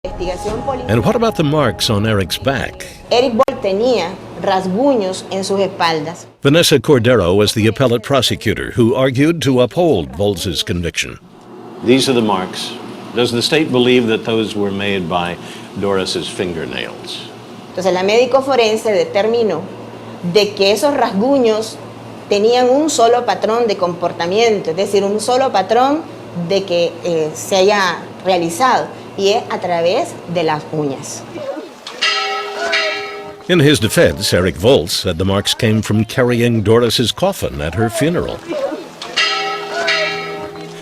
And what about the marks on Eric's back? Eric Volz tenía rasguños en sus espaldas. Vanessa Cordero was the appellate prosecutor who argued to uphold Volz's conviction. These are the marks. Does the state believe that those were made by Doris's fingernails? Entonces la médico forense determinó de que esos rasguños tenían un solo patrón de comportamiento, es decir, un solo patrón de que se haya realizado, y es a través de las uñas. In his defense, Eric Volz said the marks came from carrying Doris's coffin at her funeral.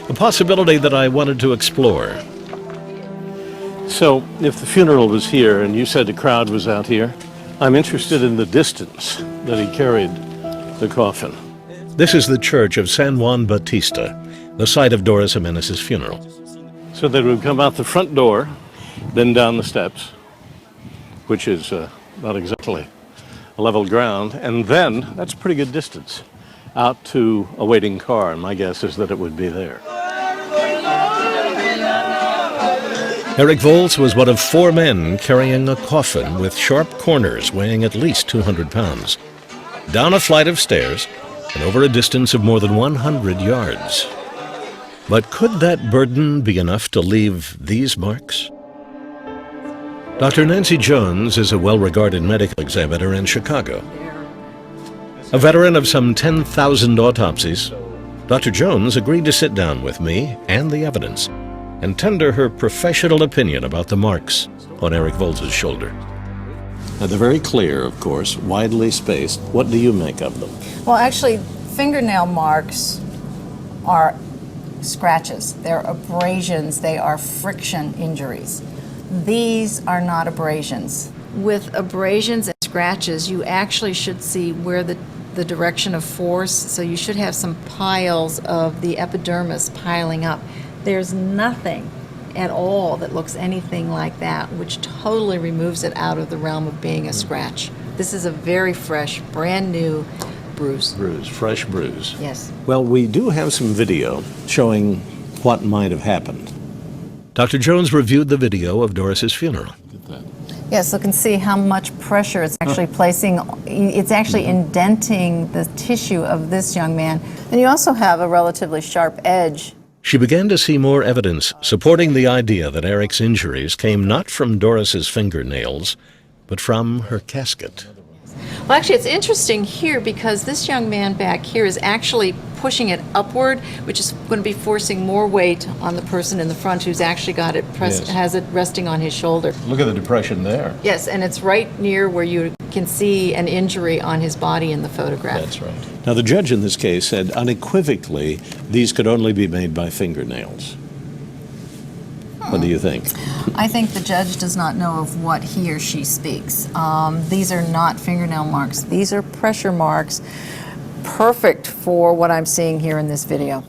A possibility that I wanted to explore. So, if the funeral was here and you said the crowd was out here, I'm interested in the distance that he carried the coffin. This is the church of San Juan Bautista, the site of Doris Jimenez's funeral. So they would come out the front door, then down the steps, which is not exactly a level ground, and then, that's a pretty good distance, out to a waiting car, and my guess is that it would be there. Eric Volz was one of 4 men carrying a coffin with sharp corners weighing at least 200 pounds, down a flight of stairs and over a distance of more than 100 yards. But could that burden be enough to leave these marks? Dr. Nancy Jones is a well-regarded medical examiner in Chicago. A veteran of some 10,000 autopsies, Dr. Jones agreed to sit down with me and the evidence and tender her professional opinion about the marks on Eric Volz's shoulder. Now, they're very clear, of course, widely spaced. What do you make of them? Well, actually, fingernail marks are scratches. They're abrasions. They are friction injuries. These are not abrasions. With abrasions and scratches, you actually should see where the direction of force, so you should have some piles of the epidermis piling up. There's nothing at all that looks anything like that, which totally removes it out of the realm of being a scratch. This is a very fresh, brand new bruise. Fresh bruise. Yes. Well, we do have some video showing what might have happened. Dr. Jones reviewed the video of Doris's funeral. Yes, you can see how much pressure it's actually placing. It's actually indenting the tissue of this young man. And you also have a relatively sharp edge. She began to see more evidence supporting the idea that Eric's injuries came not from Doris's fingernails, but from her casket. Well, actually, it's interesting here because this young man back here is actually pushing it upward, which is going to be forcing more weight on the person in the front who's actually got it has it resting on his shoulder. Look at the depression there. Yes, and it's right near where you can see an injury on his body in the photograph. That's right. Now, the judge in this case said unequivocally these could only be made by fingernails. What do you think? I think the judge does not know of what he or she speaks. These are not fingernail marks. These are pressure marks, perfect for what I'm seeing here in this video.